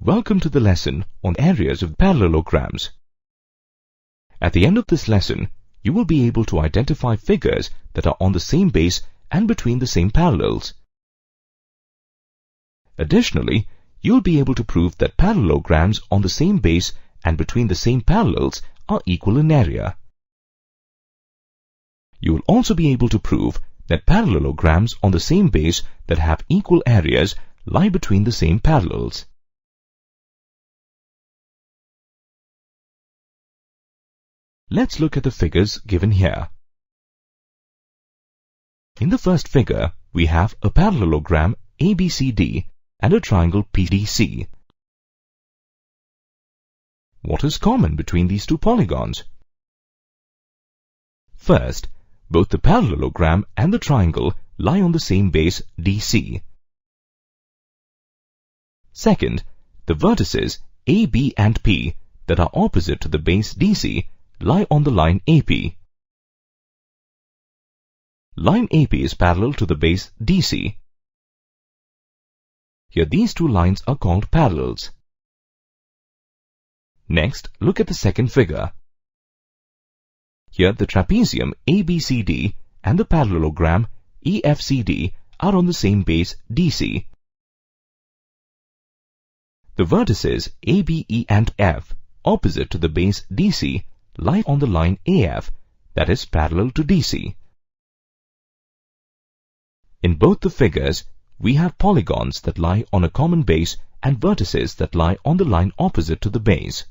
Welcome to the lesson on areas of parallelograms. At the end of this lesson, you will be able to identify figures that are on the same base and between the same parallels. Additionally, you'll be able to prove that parallelograms on the same base and between the same parallels are equal in area. You will also be able to prove that parallelograms on the same base that have equal areas lie between the same parallels. Let's look at the figures given here. In the first figure, we have a parallelogram ABCD and a triangle PDC. What is common between these two polygons? First, both the parallelogram and the triangle lie on the same base DC. Second, the vertices A, B and P that are opposite to the base DC lie on the line AP. Line AP is parallel to the base DC. Here these two lines are called parallels. Next, look at the second figure. Here the trapezium ABCD and the parallelogram EFCD are on the same base DC. The vertices A, B, E and F opposite to the base DC lie on the line AF, that is parallel to DC. In both the figures, we have polygons that lie on a common base and vertices that lie on the line opposite to the base.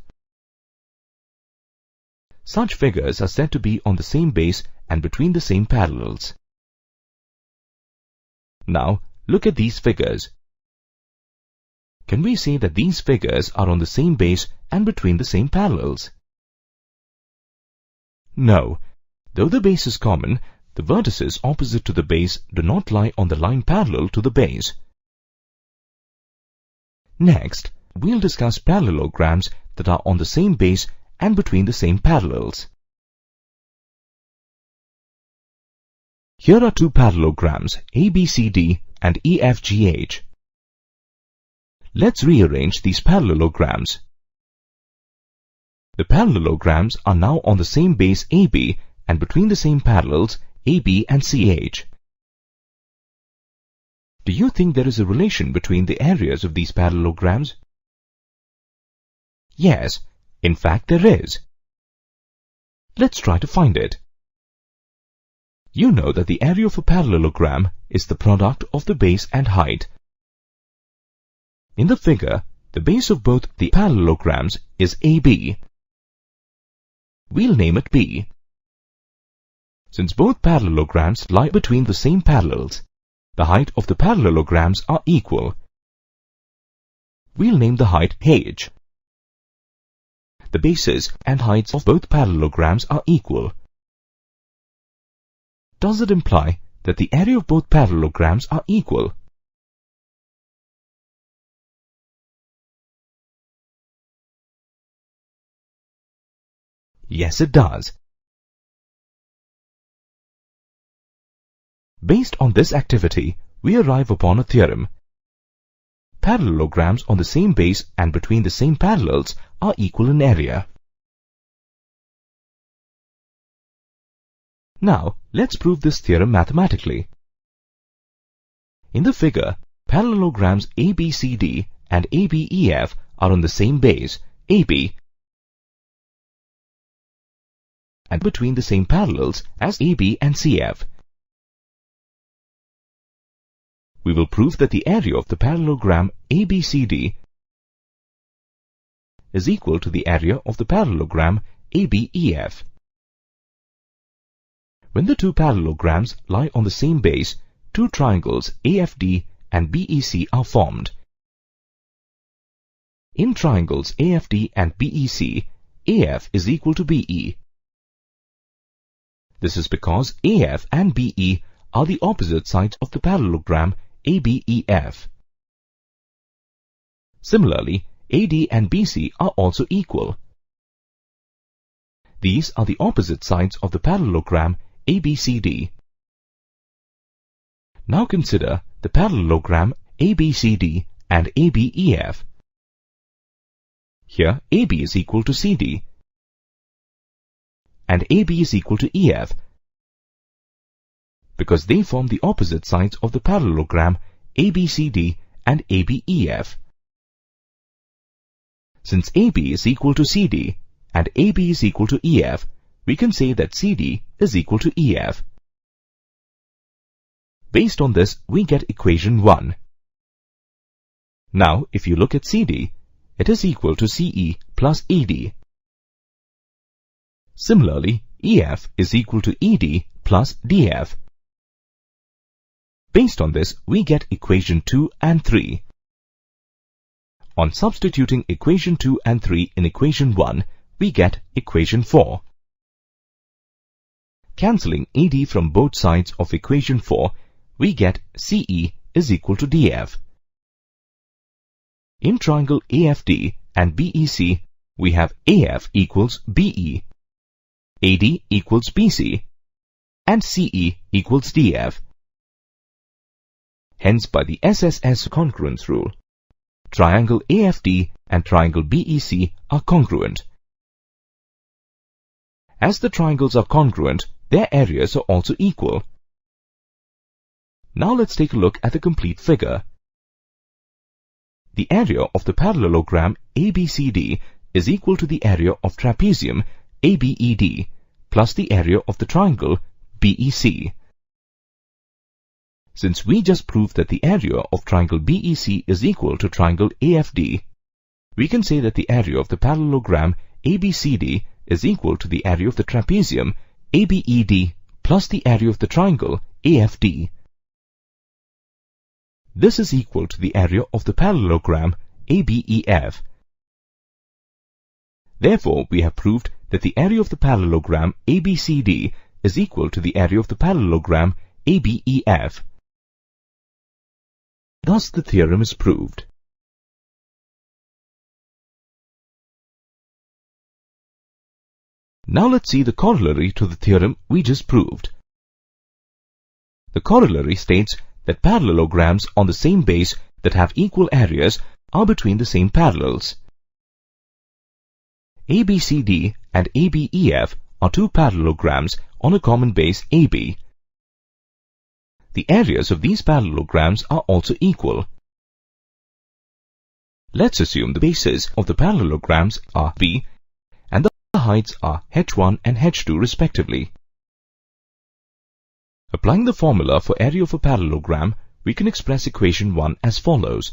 Such figures are said to be on the same base and between the same parallels. Now, look at these figures. Can we say that these figures are on the same base and between the same parallels? No. Though the base is common, the vertices opposite to the base do not lie on the line parallel to the base. Next, we'll discuss parallelograms that are on the same base and between the same parallels. Here are two parallelograms ABCD and EFGH. Let's rearrange these parallelograms. The parallelograms are now on the same base AB and between the same parallels AB and CH. Do you think there is a relation between the areas of these parallelograms? Yes, in fact there is. Let's try to find it. You know that the area of a parallelogram is the product of the base and height. In the figure, the base of both the parallelograms is AB. We'll name it B. Since both parallelograms lie between the same parallels, the height of the parallelograms are equal. We'll name the height H. The bases and heights of both parallelograms are equal. Does it imply that the area of both parallelograms are equal? Yes, it does. Based on this activity, we arrive upon a theorem. Parallelograms on the same base and between the same parallels are equal in area. Now, let's prove this theorem mathematically. In the figure, parallelograms ABCD and ABEF are on the same base, AB, and between the same parallels as AB and CF. We will prove that the area of the parallelogram ABCD is equal to the area of the parallelogram ABEF. When the two parallelograms lie on the same base, two triangles AFD and BEC are formed. In triangles AFD and BEC, AF is equal to BE. This is because AF and BE are the opposite sides of the parallelogram ABEF. Similarly, AD and BC are also equal. These are the opposite sides of the parallelogram ABCD. Now consider the parallelogram ABCD and ABEF. Here AB is equal to CD and AB is equal to EF because they form the opposite sides of the parallelogram ABCD and ABEF. Since AB is equal to CD and AB is equal to EF, we can say that CD is equal to EF. Based on this, we get equation 1. Now, if you look at CD, it is equal to CE plus ED. Similarly, EF is equal to ED plus DF. Based on this, we get equation 2 and 3. On substituting equation 2 and 3 in equation 1, we get equation 4. Cancelling ED from both sides of equation 4, we get CE is equal to DF. In triangle AFD and BEC, we have AF equals BE, AD equals BC, and CE equals DF. Hence, by the SSS congruence rule, triangle AFD and triangle BEC are congruent. As the triangles are congruent, their areas are also equal. Now let's take a look at the complete figure. The area of the parallelogram ABCD is equal to the area of trapezium ABED plus the area of the triangle BEC. Since we just proved that the area of triangle BEC is equal to triangle AFD, we can say that the area of the parallelogram ABCD is equal to the area of the trapezium ABED plus the area of the triangle AFD. This is equal to the area of the parallelogram ABEF. Therefore, we have proved that the area of the parallelogram ABCD is equal to the area of the parallelogram ABEF. Thus, the theorem is proved. Now let's see the corollary to the theorem we just proved. The corollary states that parallelograms on the same base that have equal areas are between the same parallels. ABCD and ABEF are two parallelograms on a common base AB. The areas of these parallelograms are also equal. Let's assume the bases of the parallelograms are B and the heights are h1 and h2 respectively. Applying the formula for area of a parallelogram, we can express equation 1 as follows.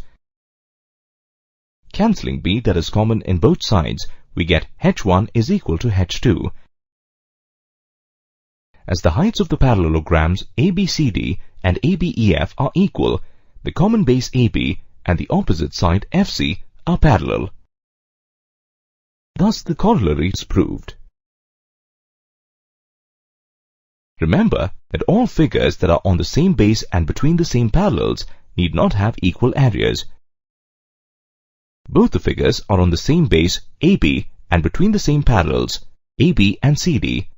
Cancelling B that is common in both sides, we get h1 is equal to h2. As the heights of the parallelograms ABCD and ABEF are equal, the common base AB and the opposite side FC are parallel. Thus, the corollary is proved. Remember that all figures that are on the same base and between the same parallels need not have equal areas. Both the figures are on the same base AB and between the same parallels AB and CD.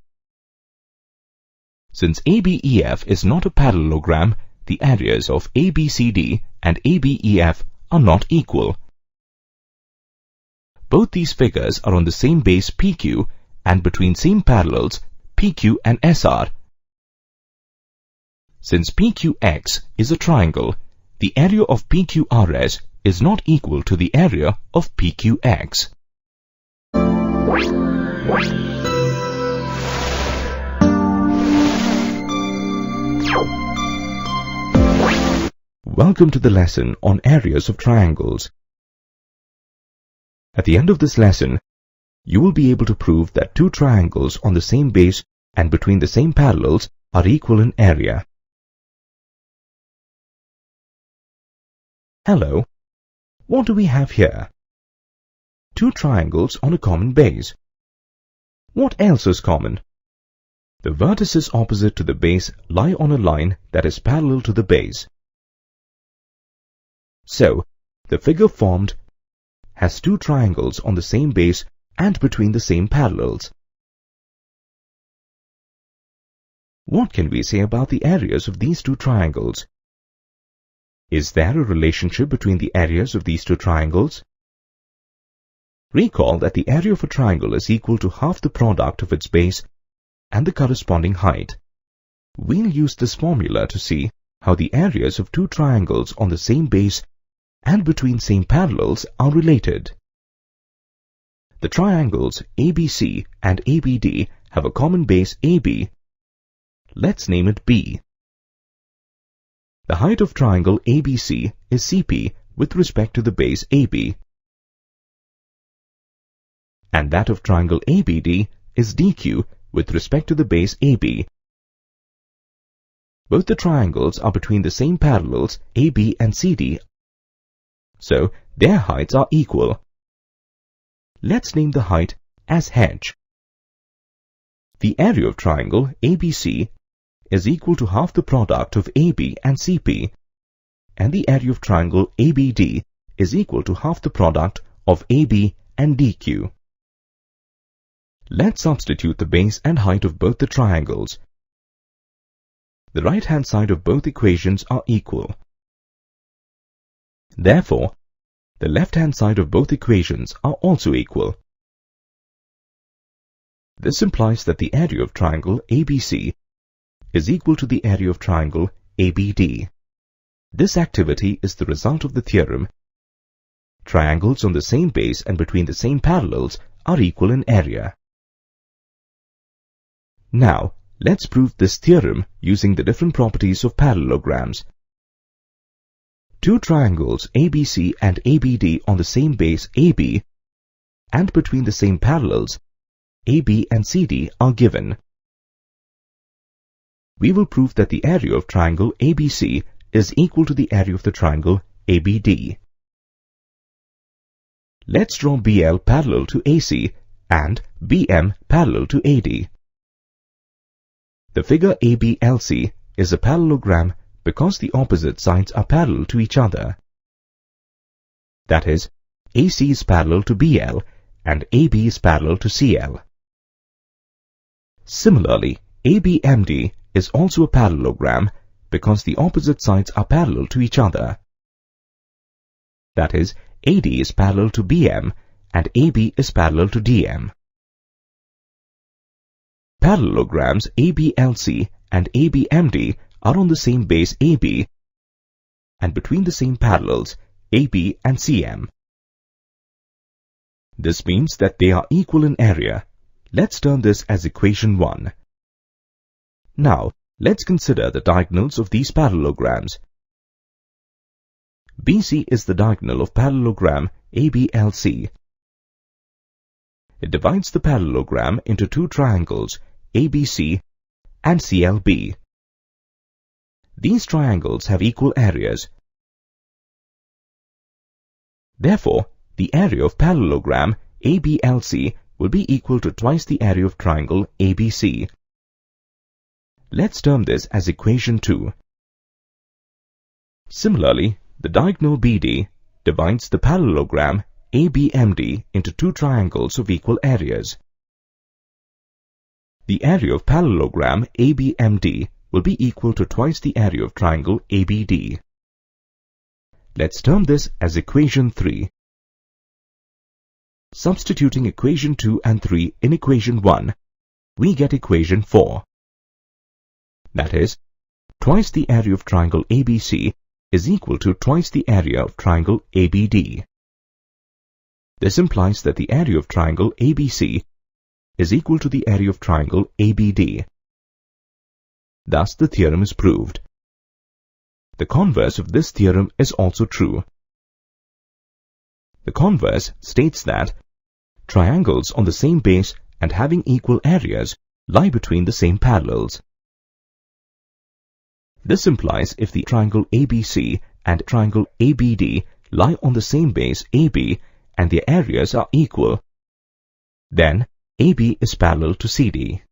Since ABEF is not a parallelogram, the areas of ABCD and ABEF are not equal. Both these figures are on the same base PQ and between same parallels PQ and SR. Since PQX is a triangle, the area of PQRS is not equal to the area of PQX. Welcome to the lesson on areas of triangles. At the end of this lesson, you will be able to prove that two triangles on the same base and between the same parallels are equal in area. Hello, what do we have here? Two triangles on a common base. What else is common? The vertices opposite to the base lie on a line that is parallel to the base. So, the figure formed has two triangles on the same base and between the same parallels. What can we say about the areas of these two triangles? Is there a relationship between the areas of these two triangles? Recall that the area of a triangle is equal to half the product of its base and the corresponding height. We'll use this formula to see how the areas of two triangles on the same base and between same parallels are related. The triangles ABC and ABD have a common base AB. Let's name it B. The height of triangle ABC is CP with respect to the base AB, and that of triangle ABD is DQ with respect to the base AB. Both the triangles are between the same parallels AB and CD, so their heights are equal. Let's name the height as H. The area of triangle ABC is equal to half the product of AB and CP, and the area of triangle ABD is equal to half the product of AB and DQ. Let's substitute the base and height of both the triangles. The right-hand side of both equations are equal. Therefore, the left-hand side of both equations are also equal. This implies that the area of triangle ABC is equal to the area of triangle ABD. This activity is the result of the theorem: triangles on the same base and between the same parallels are equal in area. Now, let's prove this theorem using the different properties of parallelograms. Two triangles ABC and ABD on the same base AB and between the same parallels AB and CD are given. We will prove that the area of triangle ABC is equal to the area of the triangle ABD. Let's draw BL parallel to AC and BM parallel to AD. The figure ABLC is a parallelogram because the opposite sides are parallel to each other. That is, AC is parallel to BL and AB is parallel to CL. Similarly, ABMD is also a parallelogram because the opposite sides are parallel to each other. That is, AD is parallel to BM and AB is parallel to DM. Parallelograms ABLC and ABMD are on the same base AB and between the same parallels AB and CM. This means that they are equal in area. Let's term this as equation 1. Now, let's consider the diagonals of these parallelograms. BC is the diagonal of parallelogram ABLC. It divides the parallelogram into two triangles ABC and CLB. These triangles have equal areas. Therefore, the area of parallelogram ABLC will be equal to twice the area of triangle ABC. Let's term this as equation 2. Similarly, the diagonal BD divides the parallelogram ABMD into two triangles of equal areas. The area of parallelogram ABMD will be equal to twice the area of triangle ABD. Let's term this as equation 3. Substituting equation 2 and 3 in equation 1, we get equation 4. That is, twice the area of triangle ABC is equal to twice the area of triangle ABD. This implies that the area of triangle ABC is equal to the area of triangle ABD. Thus, the theorem is proved. The converse of this theorem is also true. The converse states that triangles on the same base and having equal areas lie between the same parallels. This implies if the triangle ABC and triangle ABD lie on the same base AB and their areas are equal, then AB is parallel to CD.